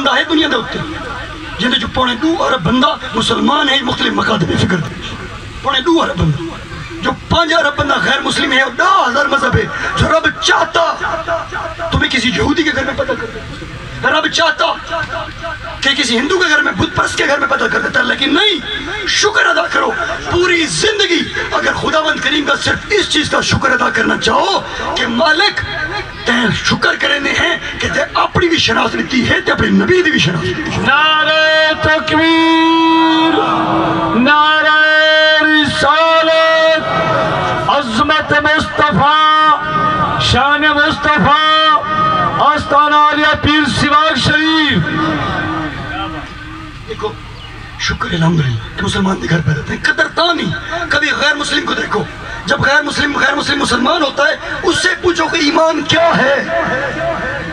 بندہ ہے دنیا دے ہوتے جنہیں جو پونے 2 ارب بندہ مسلمان ہے مختلف مقاطب فکر دے پونے 2 ارب بندہ جو 5 ارب بندہ غیر مسلم ہے اور 10,000 مذہب ہے جو رب چاہتا تمہیں کسی یہودی کے گھر میں پیدا کر دیتا رب چاہتا کہ کسی ہندو کے گھر میں بت پرست کے گھر میں پیدا کر دیتا لیکن نہیں شکر ادا کرو پوری زندگی اگر خداوند کریم کا صرف اس چیز کا شکر ادا کرنا چاہو کہ مالک تے شکر کرنے ہیں کہ تے اپنی بھی شناخت لیتی ہے تے اپنی نبی دی بھی شناخت لیتی ہے نعرہ تکبیر نعرہ رسالت عظمت مصطفیٰ شان مصطفیٰ آستانہ عالیہ پیر سواگ شریف دیکھو شکر الحمدللہ کہ مسلمان کے گھر پیدا تھے قدر تانی کبھی غیر مسلم کو دیکھو جب غیر مسلم مسلمان ہوتا ہے اس سے پوچھو کہ ایمان کیا ہے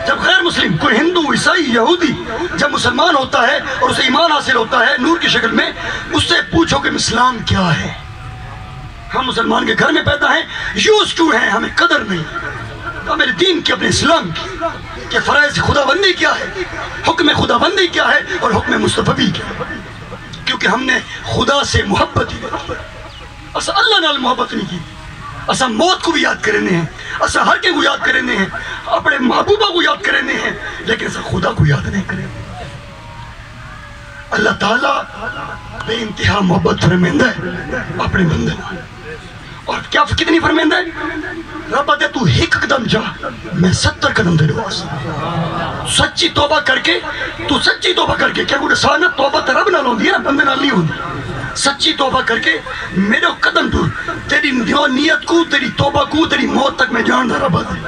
جب غیر مسلم کوئی ہندو عیسائی یہودی جب مسلمان ہوتا ہے اور اسے ایمان حاصل ہوتا ہے نور کی شکل میں اس سے پوچھو کہ اسلام کیا ہے ہم مسلمان کے گھر میں پیدا ہیں یوز ٹو ہیں ہمیں قدر نہیں میرے دین کی اپنے اسلام کی کہ فرائض خداوندی کیا ہے حکم خداوندی کیا ہے اور حکم مصطفی کیا ہے کیونکہ ہم نے خدا سے محبت ہی اسا اللہ نال محبت نہیں کی اسا موت کو بھی یاد کرنے ہیں اسا ہر کے کو یاد کرنے ہیں اپنے محبوبہ کو یاد کرنے ہیں لیکن اسا خدا کو یاد نہیں کرنے اللہ تعالیٰ بے انتہا محبت فرمیندہ ہے اپنے بندے نال اور کیا کتنی فرمیندہ ہے رب آتے تو ایک قدم جا میں 70 قدم دے لوں سچی توبہ کر کے تو سچی توبہ کر کے کیا کوئی رسالہ توبہ تو رب نہ لوں دی ہے بندے نہ لی ہوں سچی توبہ کر کے میرے قدم دور تیری نیت کو تیری توبہ کو تیری موت تک میں جان دا رب آتے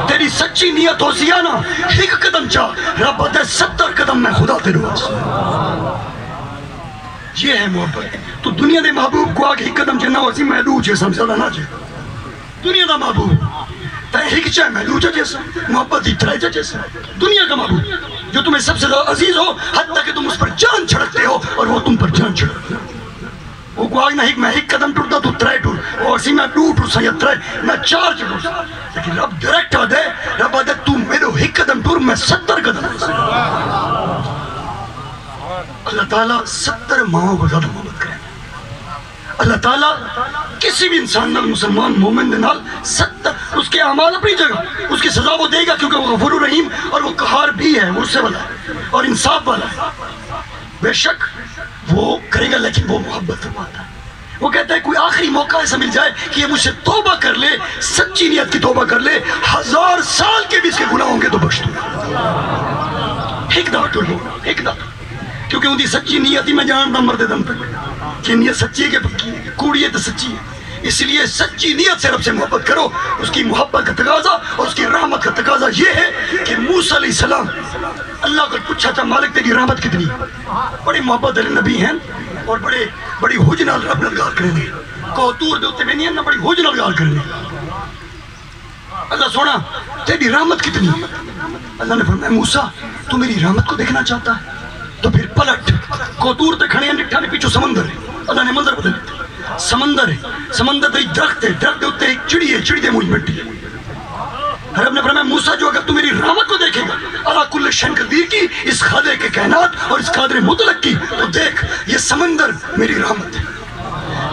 تیری سچی نیت ہو سیا نا ایک قدم جا رب آتے 70 قدم میں خدا تے لوں یہ ہے محبت تو دنیا دے محبوب کو آگے ایک قدم جنہ ہو سی محدود جیسا ہم زیادہ نہ جائے دنیا دا محبوب تحریک چاہے محدود جیسا محبت اترائی جیسا دنیا کا محبوب جو تمہیں سب سے زیادہ عزیز ہو حتیٰ کہ تم اس پر جان چھڑکتے ہو اور وہ تم پر جان چھڑکتے ہو وہ کو آگ نہ میں ایک قدم ٹوٹتا تو ترائی ٹوٹ اور اسی میں 2 ٹوٹ سا یا ترائی میں 4 چڑھوں سا لیکن رب ڈائریکٹ آدھے رب آدھے تو میرے ایک قدم ٹوٹ میں 70 قدم اللہ تعالیٰ 70 ماہوں کو زیادہ محبت کریں اللہ تعالیٰ کسی بھی انسان نال مسلمان مومن دے نال 70 اس کے اعمال اپنی جگہ اس کی سزا وہ دے گا کیونکہ وہ غفور الرحیم اور وہ قہار بھی ہے غصے والا ہے اور انصاف والا ہے بے شک وہ کرے گا لیکن وہ محبت فرماتا ہے وہ کہتا ہے کوئی آخری موقع ایسا مل جائے کہ یہ مجھ سے توبہ کر لے سچی نیت کی توبہ کر لے 1000 سال کے بھی اس کے گناہ ہوں گے تو بخش دوں ایک دفعہ ایک دفعہ کیونکہ ان کی سچی نیت ہی میں جانتا مرد دم تک کہ نیت سچی ہے کہ پکی ہے کوڑی ہے تو سچی ہے اس لیے سچی نیت سے رب سے محبت کرو اس کی محبت کا تقاضا اور اس کی رحمت کا تقاضا یہ ہے کہ موسیٰ علیہ السلام اللہ کو پوچھا تھا مالک تیری رحمت کتنی بڑی محبت علی نبی ہیں اور بڑی حجنال رب نال گال کرنے کوتور دے ہوتے میں نہیں ہے نا بڑی حجنال گال کرنے اللہ سونا تیری رحمت کتنی اللہ نے فرمایا موسیٰ تو میری رحمت کو دیکھنا چاہتا ہے تو پھر پلٹ کوتور تے کھڑے ہیں نٹھا نے پیچھو سمندر ہے اللہ نے منظر بدل دیتا سمندر ہے سمندر دے درخت ہے درخت دے ہوتے ایک چڑی ہے چڑی دے موج مٹی ہے رب نے فرمایا موسیٰ جو اگر تو میری رحمت کو دیکھے گا اللہ کل شین قدیر کی اس خالق کے کائنات اور اس قادر مطلق کی تو دیکھ یہ سمندر میری رحمت ہے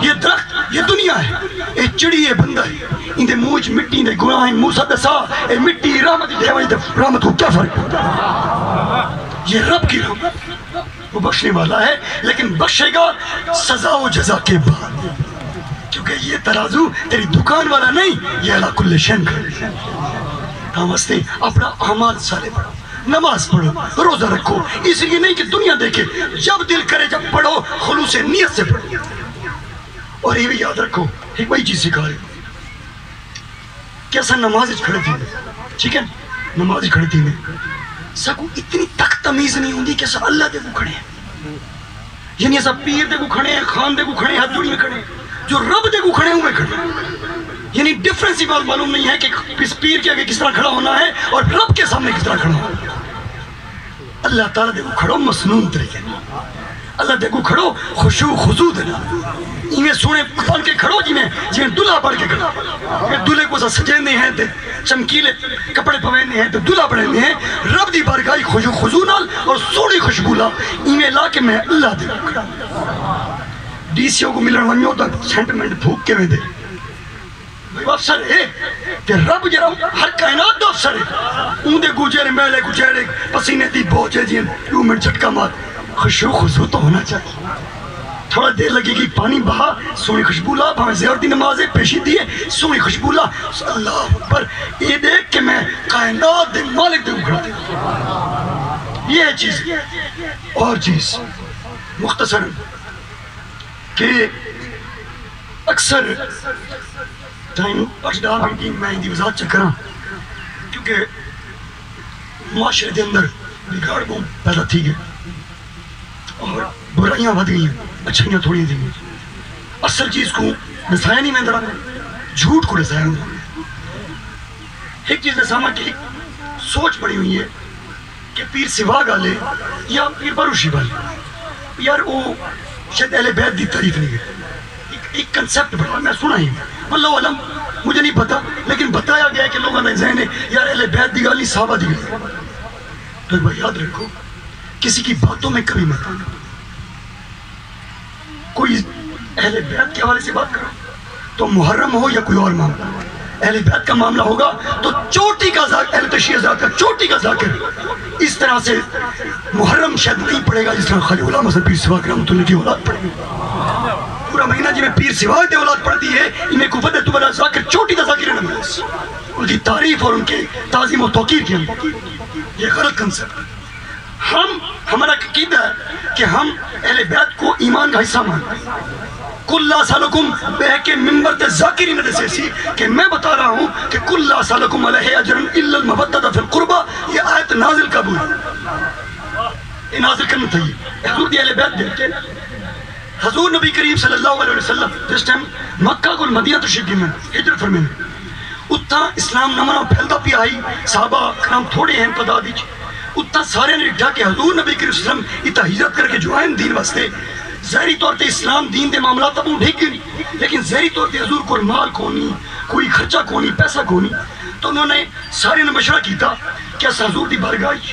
یہ درخت یہ دنیا ہے یہ چڑی ہے بندہ ہے ان دے موج مٹی دے گناہ موسیٰ دے سا اے مٹی رحمت دے رحمت کو کیا فرق ہوتا ہے یہ رب کی رحمت وہ بخشنے والا ہے لیکن بخشے گا سزا و جزا کے بعد کیونکہ یہ ترازو تیری دکان والا نہیں یہ اللہ کل شین کا کامستے اپنا اعمال سارے پڑھو نماز پڑھو روزہ رکھو اس لیے نہیں کہ دنیا دیکھے جب دل کرے جب پڑھو خلوص نیت سے پڑھو اور یہ بھی یاد رکھو ایک بڑی چیز سکھا رہے کیسا نماز کھڑے تھی ٹھیک ہے نماز کھڑے تھی سکو اتنی تک تمیز نہیں ہوندی کہ ایسا اللہ دے کو کھڑے ہیں یعنی ایسا پیر دے کو کھڑے ہیں خان دے کو کھڑے ہیں ہاتھ جوڑی میں کھڑے ہیں جو رب دے کو کھڑے ہوئے کھڑے ہیں یعنی ڈیفرنس ہی بات معلوم نہیں ہے کہ اس پیر کے آگے کس طرح کھڑا ہونا ہے اور رب کے سامنے کس طرح کھڑا ہونا ہے اللہ تعالیٰ دے کو کھڑو مسنون طریقے اللہ دے کو کھڑو خشوع خضوع دینا انہیں سونے پڑھ کے کھڑو جی میں دلہا پڑھ کے کھڑا دلہے کو سجینے ہیں چمکیلے کپڑے پہنے ہیں تو دلہا بڑھے ہیں رب دی بارگاہ خوشو خضو نال اور سوڑی خوشبو لا ایمیں لا کے میں اللہ دے ڈی سی او کو ملن ونیو تک سینٹمنٹ پھوک کے میں دے بھائی افسر ہے کہ رب جرا ہر کائنات دو افسر ہے اون دے گوجے میلے گوجے پسینے دی بوجھے جین 2 منٹ جھٹکا مار خوشو خضو تو ہونا چاہیے تھوڑا دیر لگے گی پانی بہا سونی خوشبو لا بھاویں زہر دی نمازیں پیشی دیئے سونی خوشبو لا اللہ اکبر یہ دیکھ کہ میں کائنات دے مالک دے اکھڑا دے یہ ہے چیز اور چیز مختصر کہ اکثر ٹائم اٹھا میں دی وضاحت چکراں کیونکہ معاشرے دے اندر بگاڑ بہت پیدا تھی گئے اور برائیاں بڑھ گئی ہیں اچھائیاں تھوڑی تھیں اصل چیز کو نسایا نہیں میں اندر جھوٹ کو نسایا نہیں ایک چیز نسامہ کی سوچ پڑی ہوئی ہے کہ پیر سوا گالے یا پیر بروشی والے یار وہ شاید اہل بیت دی تعریف نہیں ہے ایک کنسیپٹ بڑا میں سنا ہی اللہ علم مجھے نہیں پتا لیکن بتایا گیا ہے کہ لوگوں نے ذہن ہے یار اہل بیت دی گالی صحابہ دی گالی تو بھائی یاد رکھو کسی کی باتوں میں کبھی مت آنا کوئی اہل بیت کے حوالے سے بات کرو تو محرم ہو یا کوئی اور معاملہ اہل بیت کا معاملہ ہوگا تو چوٹی کا ذاکر اہل تشیع ذات کا چوٹی کا ذاکر اس طرح سے محرم شاید نہیں پڑے گا جس طرح خالی غلام حسن پیر سوا رحمۃ اللہ کی اولاد پڑے گی پورا مہینہ جی میں پیر سوا کی اولاد پڑھتی ہے انہیں کو بدے تو بڑا ذاکر چوٹی کا ذاکر ہے نماز ان کی تعریف اور ان کے تعظیم و توقیر کی یہ غلط کنسپٹ ہمارا عقیدہ ہے کہ ہم اہل بیت کو ایمان کا حصہ مانتے ہیں کل لا سالکم بہ کے ممبر تے ذاکرین دے سی کہ میں بتا رہا ہوں کہ کل لا سالکم علیہ اجر الا المودۃ فی القربى یہ آیت نازل قبول یہ نازل کرنا چاہیے حضور دی اہل بیت دیکھتے حضور نبی کریم صلی اللہ علیہ وسلم جس ٹائم مکہ کو مدینہ تشریف گئے ہجرت فرمائے اتنا اسلام نمنا پھیلتا پی آئی صحابہ کرام تھوڑے ہیں تعداد وچ اتنا سارے نے ڈھا کہ حضور نبی کریم صلی اللہ علیہ وسلم اتنا ہجرت کر کے جو آئین دین واسطے ظاہری طور تے اسلام دین دے معاملات اب ڈھک گئی نہیں لیکن ظاہری طور تے حضور کو مال کونی کوئی خرچہ کونی پیسہ کونی تو انہوں نے سارے نے مشورہ کیتا کہ اس حضور دی بارگاہ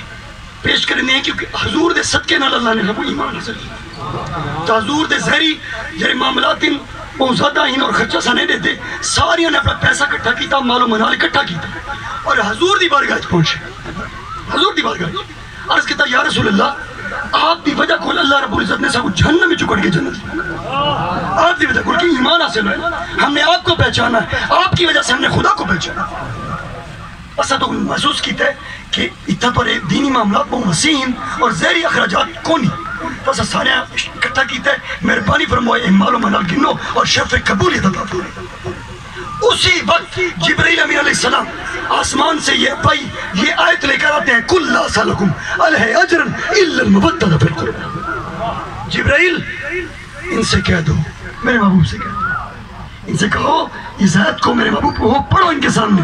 پیش کرنے ہیں کیونکہ حضور دے صدقے نال اللہ نے ہمیں ایمان حاصل کیا تو حضور دے ظاہری جڑے معاملات ان بہت زیادہ ہی اور خرچہ سا نہیں دیتے ساریاں نے اپنا پیسہ اکٹھا کیتا مال و منال اکٹھا کیتا اور حضور دی بارگاہ پہنچے حضور دی بارگاہ عرض کیتا یا رسول اللہ آپ دی وجہ کو اللہ رب العزت نے سب جہنم میں چکڑ کے جنت آپ دی وجہ کو کہ ایمان حاصل ہے ہم نے آپ کو پہچانا ہے آپ کی وجہ سے ہم نے خدا کو پہچانا ایسا تو محسوس کیتا ہے کہ اتنا پر دینی معاملات بہت وسیع اور ظاہری اخراجات کونی بس سارے اکٹھا کیتا ہے مہربانی فرمائے مال و منال گنو اور شرف قبولیت عطا فرمائے اسی وقت جبرائیل امین علیہ السلام آسمان سے یہ آیت لے کر آتے ہیں کل لا سالکم علیہ اجر الا المودۃ فی القربى جبرائیل ان سے کہہ دو میرے محبوب سے کہہ دو ان سے کہو اس آیت کو میرے محبوب کو پڑھو ان کے سامنے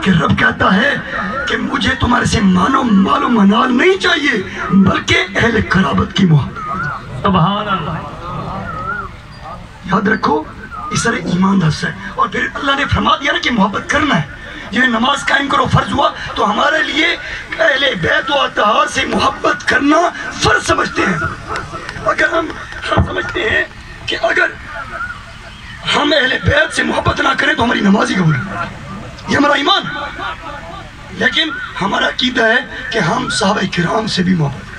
کہ رب کہتا ہے کہ مجھے تمہارے سے مال و منال نہیں چاہیے بلکہ اہل قرابت کی محبت سبحان اللہ یاد رکھو اس طرح ایمان دس ہے اور پھر اللہ نے فرما دیا نا کہ محبت کرنا ہے جنہیں نماز قائم کرو فرض ہوا تو ہمارے لیے اہل بیت و اطہار سے محبت کرنا فرض سمجھتے ہیں اگر ہم سمجھتے ہیں کہ اگر ہم اہل بیت سے محبت نہ کریں تو ہماری نماز ہی قبول ہے یہ ہمارا ایمان لیکن ہمارا عقیدہ ہے کہ ہم صحابہ کرام سے بھی محبت کریں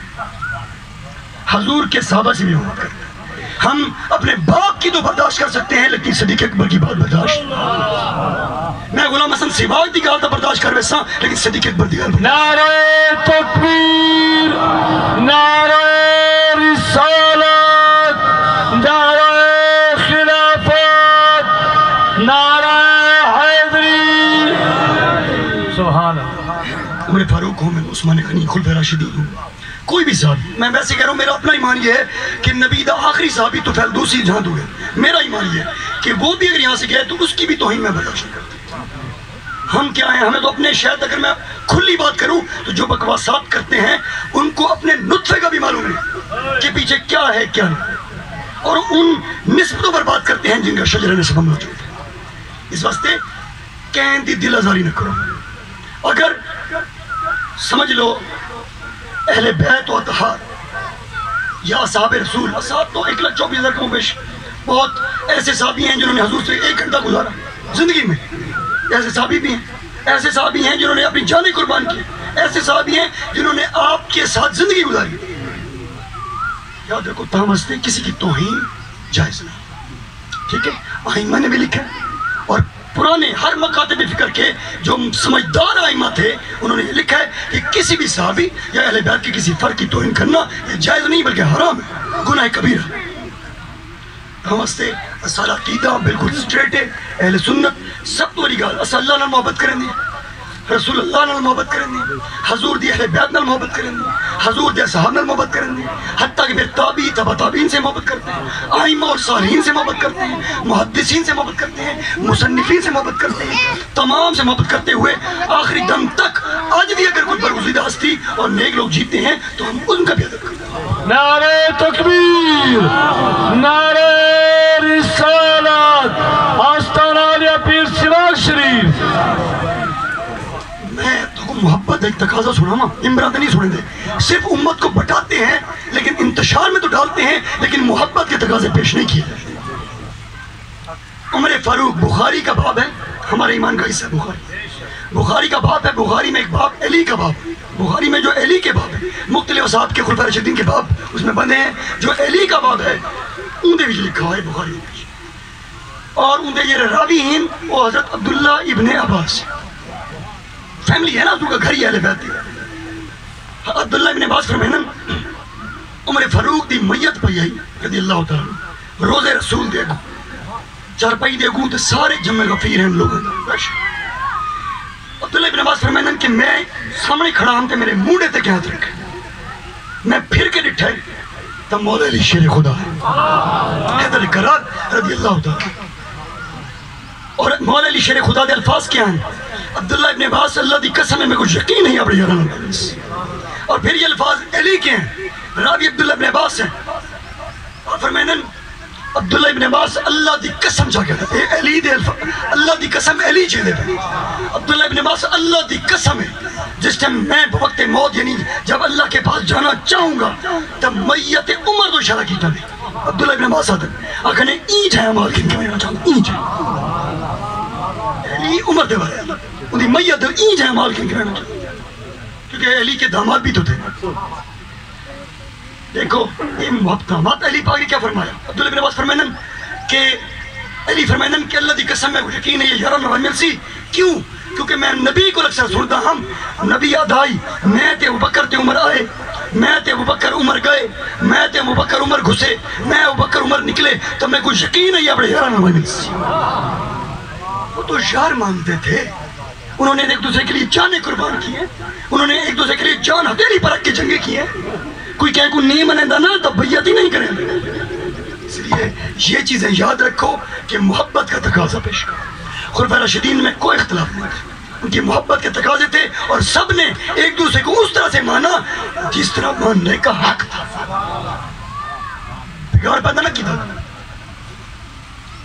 حضور کے صحابہ سے بھی محبت کریں ہم اپنے باپ کی تو برداشت کر سکتے ہیں لیکن صدیق اکبر کی بات برداشت میں غلام حسن سیواگ دی گال تا برداشت کر ویسا لیکن صدیق اکبر دی گال نعرہ تکبیر نعرہ رسالت نعرہ خلافت نعرہ حیدری سبحان اللہ عمر فاروق ہوں میں عثمان غنی خلفائے راشدین ہوں کوئی بھی صحابی میں ویسے کہہ رہا ہوں میرا اپنا ایمان یہ ہے کہ نبی دا آخری صحابی تو پھیل دوسری جہاں دو گئے میرا ایمان یہ ہے کہ وہ بھی اگر یہاں سے گئے تو اس کی بھی توہین میں برداشت نہیں کرتا ہم کیا ہیں ہمیں تو اپنے شاید اگر میں کھلی بات کروں تو جو بکواسات کرتے ہیں ان کو اپنے نطفے کا بھی معلوم ہے کہ پیچھے کیا ہے کیا نہیں اور ان نسبتوں پر بات کرتے ہیں جن کا شجرہ نسب موجود ہے اس واسطے کہیں دی دل آزاری نہ کرو اگر سمجھ لو اہل بیت و اطہار یا اصحاب رسول، اصحاب تو 1,24,000 کم و بیش، بہت ایسے صحابی ہیں جنہوں نے حضور سے 1 گھنٹہ گزارا زندگی میں، ایسے صحابی بھی ہیں، ایسے صحابی ہیں جنہوں نے اپنی جانیں قربان کی، ایسے صحابی ہیں جنہوں نے آپ کے ساتھ زندگی گزاری۔ یاد رکھو تامستے کسی کی توہین جائز نہیں، ٹھیک ہے؟ آئمہ نے بھی لکھا ہے، اور پرانے ہر مکاتب فکر کے جو سمجھدار آئمہ تھے انہوں نے لکھا ہے کہ کسی بھی صحابی یا اہل بیت کے کسی فرد کی توہین کرنا یہ جائز نہیں بلکہ حرام ہے، گناہ کبیرہ۔ نمستے اصل عقیدہ بالکل سٹریٹ ہے، اہل سنت سب تو بڑی گال، اصل اللہ نال محبت کریں گے، رسول اللہ نال محبت کریں گے، حضور دی اہل بیت نال محبت کریں گے، حضور دے صحابہ نال محبت کریں گے، حتیٰ کہ پھر تابعی تبع تابعین سے محبت کرتے ہیں، ائمہ اور صالحین سے محبت کرتے ہیں، محدثین سے محبت کرتے ہیں، مصنفین سے محبت کرتے ہیں، تمام سے محبت کرتے ہوئے آخری دم تک آج بھی اگر کوئی برگزیدہ ہستی اور نیک لوگ جیتے ہیں تو ہم ان کا بھی ادب کرتے ہیں۔ نعرہ تکبیر، نعرہ رسالت، آستانہ عالیہ پیر سراج شریف۔ میں تو محبت ایک تقاضا سنا امراض نہیں سنے دے، صرف امت کو بٹاتے ہیں لیکن انتشار میں تو ڈالتے ہیں لیکن محبت کے تقاضے پیش نہیں کیے۔ عمر فاروق بخاری کا باب ہے، ہمارے ایمان کا حصہ ہے بخاری کا باب ہے، بخاری میں ایک باب علی کا باب، بخاری میں جو علی کے باب ہے، مختلف اصحاب کے خلفائے راشدین کے باب اس میں بندے ہیں، جو علی کا باب ہے اندے بھی لکھا ہے بخاری میں، اور اندے یہ راوی ہیں وہ حضرت عبداللہ ابن عباس فیملی ہے نا، حضور کا گھر ہی اہل بیت ہے۔ عبداللہ ابن عباس فرمائن عمر فاروق دی میت پئی آئی رضی اللہ تعالیٰ، روزے رسول دے گو چارپائی دے گو تو سارے جمع غفیر ہیں لوگوں کا۔ عبداللہ ابن عباس فرمائن کہ میں سامنے کھڑا ہم تے میرے موڑے تے کیا ہاتھ رکھے، میں پھر کے ڈٹھا تب مولا علی شیر خدا ہے حیدر کرار رضی اللہ تعالیٰ، اور مولا علی شیر خدا دے الفاظ کیا ہیں؟ عبداللہ ابن عباس اللہ دی قسم ہے میں کچھ یقین نہیں اپنے یاران اور پھر یہ الفاظ علی کے ہیں، راوی عبداللہ ابن عباس ہیں، اور فرمائن عبداللہ ابن عباس اللہ دی قسم جا کہتا ہے علی دے اللہ دی قسم علی چھے دے پہ عبداللہ ابن عباس اللہ دی قسم ہے جس ٹائم میں بوقت موت یعنی جب اللہ کے پاس جانا چاہوں گا تب میت عمر تو اشارہ کیتا ہے۔ عبداللہ ابن عباس آتا ہے آخر اینچ ہے عمال کن کے میں جانا چاہوں اینچ ہے علی عمر دے بارے انہی میت اینچ ہے عمال کن کے میں جانا چاہوں کیونکہ علی کے داماد بھی تو تھے۔ دیکھو یہ محبت علی پاک نے کیا فرمایا؟ عبداللہ ابن عباس فرمائن کہ علی فرمائن کہ اللہ دی قسم میں یقین ہے یہ یارہ نوان ملسی کیوں؟ کیونکہ میں نبی کو اکثر سنتا ہم نبی یاد آئی میں تے ابوبکر تے عمر آئے، میں تے ابوبکر عمر گئے، میں تے ابوبکر عمر گھسے، میں ابوبکر عمر نکلے تو میں کوئی یقین ہے یہ اپنے یارہ نوان ملسی۔ وہ تو یار مانتے تھے، انہوں نے ایک دوسرے کے لیے جانیں قربان کی ہیں، انہوں نے ایک دوسرے کے لیے جان ہتھیلی پر رکھ کے جنگیں کی ہیں، کوئی کہے کو نہیں منے نا تو بیعت ہی نہیں کریں۔ اس لیے یہ چیزیں یاد رکھو کہ محبت کا تقاضا پیش کرو۔ خلفائے راشدین میں کوئی اختلاف نہیں تھا، ان کی محبت کے تقاضے تھے اور سب نے ایک دوسرے کو اس طرح سے مانا جس طرح ماننے کا حق تھا، بگاڑ پیدا نہ کیا۔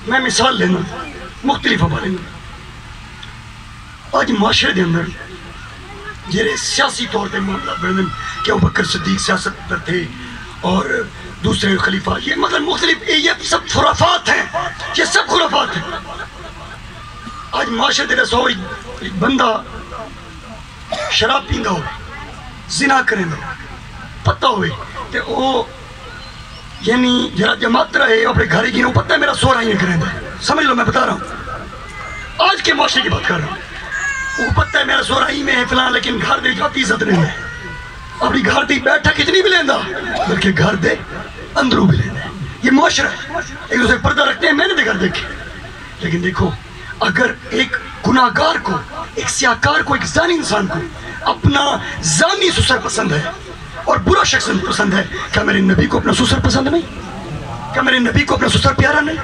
میں مثال لینا مختلف حوالے میں، آج معاشرے دے اندر جیرے سیاسی طور پہ معاملہ بڑھن کہ ابوبکر صدیق سیاست پر تھے اور دوسرے خلیفہ، یہ مطلب مختلف یہ سب خرافات ہیں، یہ سب خرافات ہیں۔ آج معاشرے دے رسو بندہ شراب پیندا ہوئے زنا کریں دا پتہ ہوئے کہ وہ یعنی جرا جماعت رہے اپنے گھر کی پتہ ہے میرا سورا ہی نہیں کریں دا، سمجھ لو میں بتا رہا ہوں آج کے معاشرے کی بات کر رہا ہوں۔ وہ پتہ ہے میرا سورائی میں ہے فلان لیکن گھر دے جاتی عزت نہیں ہے، اپنی گھر دی بیٹھا کتنی بھی لیندہ بلکہ گھر دے اندروں بھی لیندہ۔ یہ معاشرہ ہے، ایک دوسرے پردہ رکھتے ہیں، میں نے بھی گھر دیکھے۔ لیکن دیکھو اگر ایک گناہگار کو، ایک سیاہکار کو، ایک زانی انسان کو اپنا زانی سسر پسند ہے اور برا شخص پسند ہے، کیا میرے نبی کو اپنا سسر پسند نہیں؟ کیا میرے نبی کو اپنا سسر پیارا نہیں؟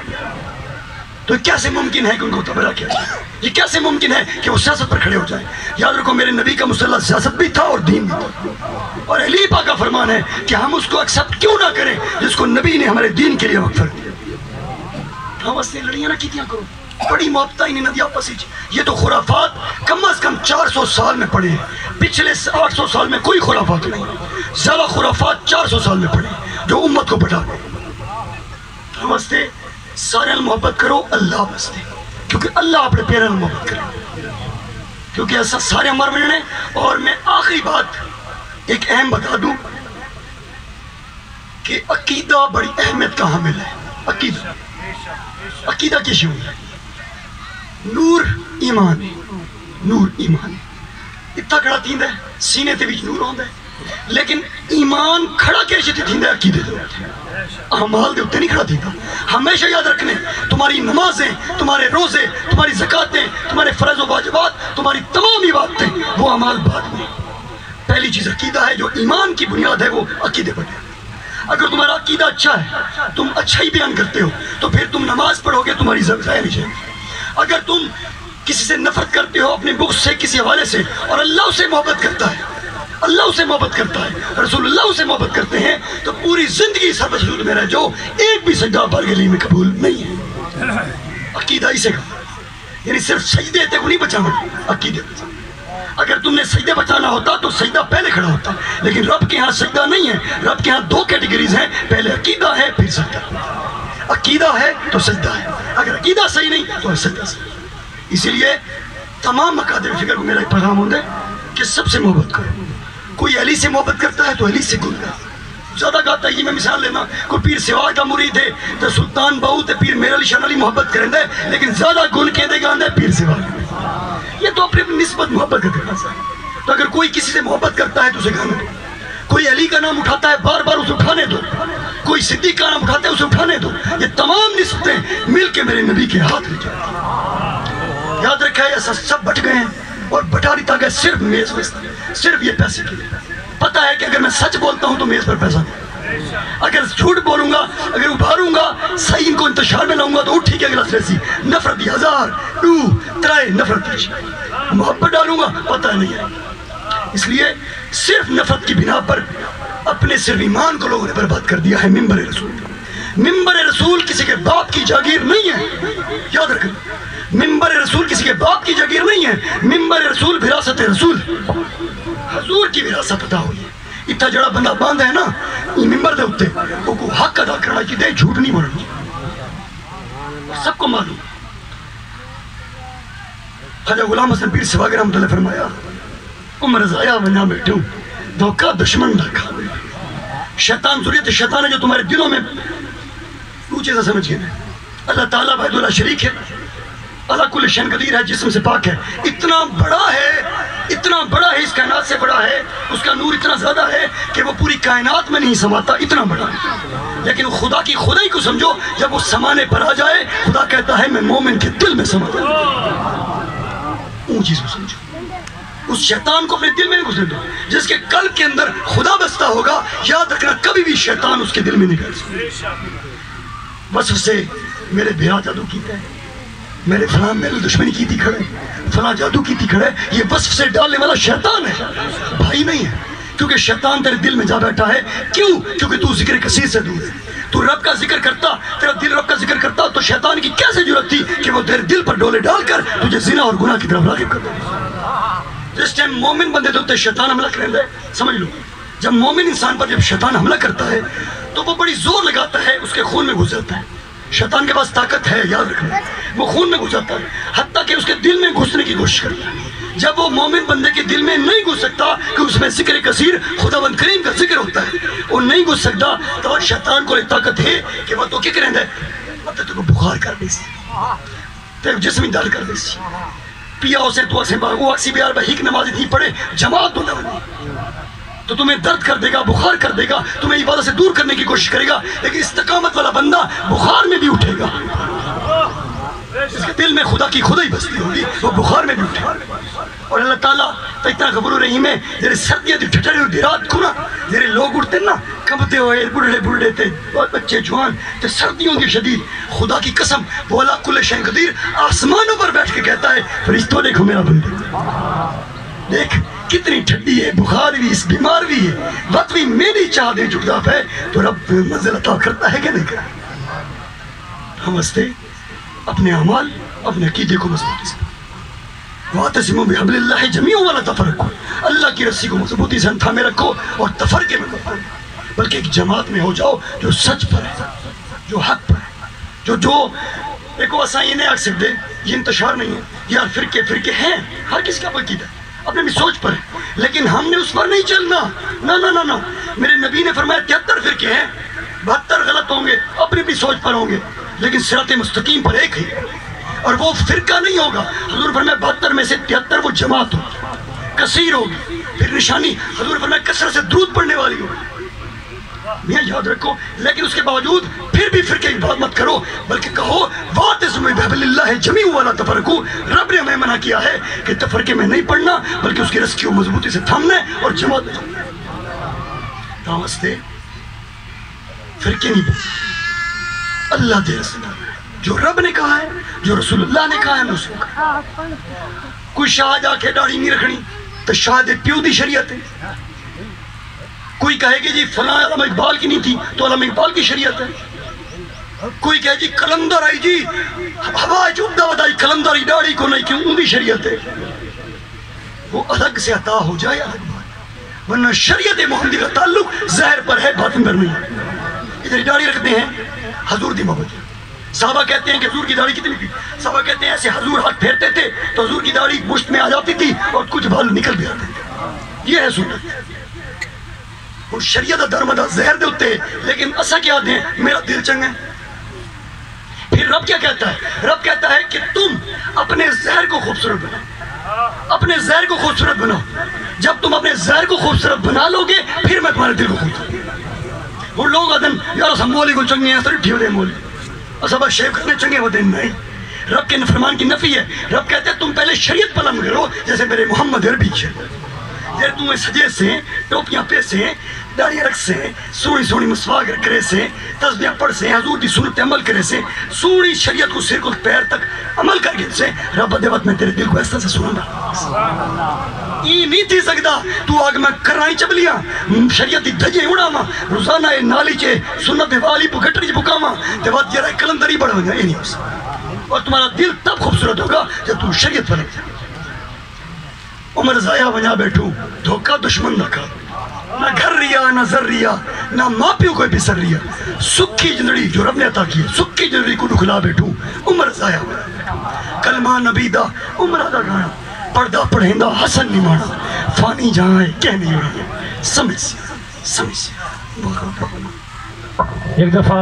تو کیسے ممکن ہے کہ ان کو تبرہ کیا جائے؟ یہ کیسے ممکن ہے کہ وہ سیاست پر کھڑے ہو جائیں؟ یاد رکھو میرے نبی کا مسلح سیاست بھی تھا اور دین بھی تھا، اور علی پاک کا فرمان ہے کہ ہم اس کو ایکسپٹ کیوں نہ کریں جس کو نبی نے ہمارے دین کے لیے وقف کر دیا۔ ہم اس سے لڑیاں نہ کیتیاں کرو، بڑی محبت ہی نہیں ندی آپس ہی. یہ تو خرافات کم از کم 400 سال میں پڑے ہیں. پچھلے 800 سال میں کوئی خرافات نہیں. زیادہ خرافات 400 سال میں پڑے جو امت کو بٹا گئے. نمستے. سارے محبت کرو اللہ واسطے, کیونکہ اللہ اپنے پیروں محبت کرے, کیونکہ ایسا سارے ہمارے ملنے. اور میں آخری بات ایک اہم بتا دوں کہ عقیدہ بڑی اہمیت کا حامل ہے. عقیدہ کی شیوں ہے. نور ایمان ہے, نور ایمان ہے. اتنا کھڑا تیند ہے سینے تے بیچ نور ہوندہ ہے, لیکن ایمان کھڑا کیسے تیند ہے عقیدے دے ہوتے ہیں, اعمال دے ہوتے نہیں کھڑا تیند. ہمیشہ یاد رکھنے تمہاری نمازیں, تمہارے روزے, تمہاری زکاتیں, تمہارے فرض و واجبات, تمہاری تمام عبادتیں وہ اعمال بعد میں. پہلی چیز عقیدہ ہے, جو ایمان کی بنیاد ہے وہ عقیدے پر ہے. اگر تمہارا عقیدہ اچھا ہے, تم اچھا ہی بیان کرتے ہو, تو پھر تم نماز پڑھو گے تمہاری ضائع نہیں جائے گی. اگر تم کسی سے نفرت کرتے ہو اپنے بغض سے کسی حوالے سے, اور اللہ اسے محبت کرتا ہے, اللہ اسے محبت کرتا ہے, رسول اللہ اسے محبت کرتے ہیں, تو پوری زندگی سب سجود میں رہ جو ایک بھی سجدہ بارگاہ میں قبول نہیں ہے. عقیدہ اسے کہا, یعنی صرف سجدے تک نہیں بچانا, عقیدے بچانا. اگر تم نے سجدے بچانا ہوتا تو سجدہ پہلے کھڑا ہوتا, لیکن رب کے ہاں سجدہ نہیں ہے. رب کے ہاں دو کیٹیگریز ہیں, پہلے عقیدہ ہے پھر سجدہ. عقیدہ ہے تو سجدہ ہے, اگر عقیدہ صحیح نہیں تو سجدہ صحیح. اسی لیے تمام مقادر فکر کو میرا ایک پیغام ہوتا ہے کہ سب سے محبت کرو. کوئی علی سے محبت کرتا ہے تو علی سے گن گا زیادہ گاتا ہے. یہ میں مثال لینا, کوئی پیر سواج کا مرید ہے تو سلطان بہو تے پیر میرا علی شان علی محبت کریں دے, لیکن زیادہ گن کے دے گا پیر سواج. یہ تو اپنی نسبت محبت کا تقاضا ہے. تو اگر کوئی کسی سے محبت کرتا ہے تو اسے گانے دو. کوئی علی کا نام اٹھاتا ہے بار بار اسے اٹھانے دو. کوئی صدیق کا نام اٹھاتا ہے اسے اٹھانے دو. یہ تمام نسبتیں مل کے میرے نبی کے ہاتھ لے جائیں. یاد رکھا ہے ایسا سب بٹ گئے ہیں, اور بٹا دیتا گیا صرف میز میں, صرف یہ پیسے کے لیے. پتہ ہے کہ اگر میں سچ بولتا ہوں تو میز پر پیسہ نہیں, اگر جھوٹ بولوں گا, اگر ابھاروں گا, صحیح ان کو انتشار میں لاؤں گا تو اٹھی کے اگلا سریسی نفرت دی 1000 2 3 نفرت دی, محبت ڈالوں گا پتہ نہیں ہے. اس لیے صرف نفرت کی بنا پر اپنے صرف ایمان کو لوگوں نے برباد کر دیا ہے. ممبر رسول, ممبر رسول کسی کے باپ کی جاگیر نہیں ہے, یاد رکھیں. ممبر رسول کسی کے باپ کی جاگیر نہیں ہے. ممبر رسول وراثت رسول, حضور کی وراثت عطا ہوئی ہے. اتنا جڑا بندہ باندھ ہے نا ممبر دے ہوتے, وہ کو حق ادا کرنا چاہیے, جھوٹ نہیں بولنا. سب کو معلوم. خواجہ غلام حسن پیر سواگر رحمۃ اللہ فرمایا, عمر ضائع بنا بیٹھوں دھوکہ دشمن ڈھکا. شیطان ضروریت شیطان ہے جو تمہارے دلوں میں اونچے سے سمجھ گئے. اللہ تعالیٰ وحید اللہ شریک ہے, اللہ کل شین قدیر ہے, جسم سے پاک ہے. اتنا بڑا ہے, اتنا بڑا ہے, اس کائنات سے بڑا ہے. اس کا نور اتنا زیادہ ہے کہ وہ پوری کائنات میں نہیں سماتا, اتنا بڑا ہے. لیکن خدا کی خدائی کو سمجھو, جب وہ سمانے پر آ جائے خدا کہتا ہے میں مومن کے دل میں سما جاؤں. اون چیز کو سمجھو. اس شیطان کو اپنے دل میں نہیں گھسنے دو. جس کے قلب کے اندر خدا بستا ہوگا, یاد رکھنا کبھی بھی شیطان اس کے دل میں نہیں گھس سکتا. وصف سے میرے بھیا جادو کیتا ہے, میرے فلاں میرے دشمنی کی تھی کھڑے, فلاں جادو کی تھی کھڑے, یہ وصف سے ڈالنے والا شیطان ہے, بھائی نہیں ہے. کیونکہ شیطان تیرے دل میں جا بیٹھا ہے. کیوں؟ کیونکہ تو ذکر کثیر سے دور ہے. تو رب کا ذکر کرتا, تیرا دل رب کا ذکر کرتا, تو شیطان کی کیسے ضرورت تھی کہ وہ تیرے دل پر ڈولے ڈال کر تجھے زنا اور گناہ کی طرف راغب کرتا. جس ٹائم مومن بندے ہوتے شیطان حملہ کریں دے, سمجھ لو, جب مومن انسان پر جب شیطان حملہ کرتا ہے تو وہ بڑی زور لگاتا ہے, اس کے خون میں گھس جاتا ہے. شیطان کے پاس طاقت ہے, یاد رکھنا, وہ خون میں گھس جاتا ہے, حتیٰ کہ اس کے دل میں گھسنے کی کوشش کرتا ہے. جب وہ مومن بندے کے دل میں نہیں گھس سکتا کہ اس میں ذکر کثیر خداوند کریم کا ذکر ہوتا ہے, وہ نہیں گھس سکتا, تو شیطان کو طاقت ہے کہ وہ تو کیا کریں دے, اب تو بخار کر دے سی, تو جسمی دل کر دے سی, پیا اسے تو اسے باغو اکسی بیار بھائی ایک نمازی تھی پڑھے جماعت دو نہ, تو تمہیں درد کر دے گا, بخار کر دے گا, تمہیں عبادت سے دور کرنے کی کوشش کرے گا. لیکن استقامت والا بندہ بخار میں بھی اٹھے گا, اس کے دل میں خدا کی خدا ہی بستی ہوگی, وہ بخار میں بھی اٹھے گا. اور اللہ تعالیٰ تو اتنا غفور رحیم ہے, جیسے سردیاں دی ٹھٹھڑی ہوئی رات کو نا, جیسے لوگ اٹھتے نا کمبتے ہوئے, بڑھڑے بڑھڑے تھے, بچے جوان تھے, سردیوں کی شدید, خدا کی قسم وہ اللہ کل شین قدیر آسمانوں پر بیٹھ کے کہتا ہے فرشتوں دیکھو میرا بندہ, دیکھ کتنی ٹھنڈی ہے, بخار بھی, اس بیمار بھی ہے, وقت بھی میری چاہ دے جھکتا ہے, تو رب منزل عطا کرتا ہے کہ نہیں کرتا. ہم ہستے اپنے اعمال اپنے عقیدے کو مضبوطی سے وَاعْتَصِمُوا بِحَبْلِ اللَّهِ جَمِيعًا وَلَا تَفَرَّقُوا، اللہ کی رسی کو مضبوطی سے تھامے رکھو اور تفرقے میں مت پڑو، بلکہ ایک جماعت میں ہو جاؤ جو سچ پر ہے، جو حق پر ہے، جو دیکھو اساں یہ نہیں آکھ سکتے یہ انتشار نہیں ہے، یار فرقے ہیں، ہر کس کا عقیدہ ہے، اپنے بھی سوچ پر ہے، لیکن ہم نے اس پر نہیں چلنا، نہ میرے نبی نے فرمایا 73 فرقے ہیں، 72 غلط ہوں گے، اپنی بھی سوچ پر ہوں گے، لیکن صراط مستقیم پر ایک ہی، اور وہ فرقہ نہیں ہوگا۔ حضور فرمایا 72 میں سے 73 وہ جماعت ہوگی، کثیر ہوگی، پھر نشانی حضور فرمایا کثرت سے درود پڑھنے والی ہوگی۔ میاں یاد رکھو، لیکن اس کے باوجود پھر بھی فرقے کی بات مت کرو، بلکہ کہو وَاعْتَصِمُوا بِحَبْلِ اللَّهِ جَمِيعًا وَلَا تَفَرَّقُوا، رب نے ہمیں منع کیا ہے کہ تفرقے میں نہیں پڑھنا، بلکہ اس کی رسی کو مضبوطی سے تھامنا ہے اور جماعت میں جانا ہے۔ نامستے فرقے نہیں بولتے، اللہ دے رسول جو رب نے کہا ہے، جو رسول اللہ نے کہا ہے، ہمیں اس کو کہا۔ کوئی شاہ جا کے داڑھی نہیں رکھنی تو شاہ دے پیو دی شریعت ہے، کوئی کہے کہ جی فلاں علامہ اقبال کی نہیں تھی تو علامہ اقبال کی شریعت ہے، کوئی کہے جی کلندر آئی جی ہوا چودہ بدائی کلندر ہی داڑھی کو نہیں کیوں، ان کی شریعت ہے، وہ الگ سے عطا ہو جائے الگ بات، ورنہ شریعت محمدی کا تعلق ظاہر پر ہے باطن پر نہیں۔ ادھر داڑھی رکھتے ہیں حضور دی محبت، صحابہ کہتے ہیں کہ حضور کی داڑھی کتنی تھی، صحابہ کہتے ہیں ایسے حضور ہاتھ پھیرتے تھے تو حضور کی داڑھی مشت میں آ جاتی تھی اور کچھ بال نکل بھی آتے تھے، یہ ہے سنت۔ اور شریعت درمدہ زہر دے ہوتے، لیکن اسا کیا دیں، میرا دل چنگا ہے۔ پھر رب کیا کہتا ہے؟ رب کہتا ہے کہ تم اپنے زہر کو خوبصورت بناؤ، اپنے زہر کو خوبصورت بناؤ، جب تم اپنے زہر کو خوبصورت بنا لو گے پھر میں تمہارے دل کو خوبصورت۔ وہ لوگ آدھن یار اسا مولی کو چنگے ہیں، سر ٹھیولے مولی اسا بس شیف کرنے چنگے ہوتے ہیں، نہیں، رب کے فرمان کی نفی ہے۔ رب کہتے ہیں تم پہلے شریعت پلم کرو، جیسے میرے محمد عربی شریعت، جیسے تمہیں سجے سے ٹوپیاں پہ سے داڑیاں رکھ سے سونی سونی مسواک کرے سے تسبیحاں پڑھ سے حضور دی سنت عمل کرے سے سونی شریعت کو سر کو پیر تک عمل کر کے سے رب دے وقت میں تیرے دل کو ایسا سے سنا گا ای نہیں تھی سکتا تو آگ میں کرائی چبلیاں شریعت دی دھجے اڑاواں روزانہ اے نالی چے سنت والی پگٹری چ بکاواں تے وقت جرا کلندری بڑھواں یہ نہیں ہو سکتا، اور تمہارا دل تب خوبصورت ہوگا جب تم شریعت پر لگ جائے۔ عمر ضائع بنا بیٹھوں دھوکہ دشمن نہ کھا، نہ گھر ریا نہ زر ریا نہ ماں پیو کوئی بسر ریا، سکھی جنڑی جو رب نے عطا کی ہے سکھی جنڑی کو دکھلا بیٹھوں عمر ضائع بنا، کلمہ نبی دا عمرہ دا گانا پردہ پڑھیں دا حسن نہیں مانا، فانی جہاں ہے کہہ نہیں رہا، سمجھ سے ایک دفعہ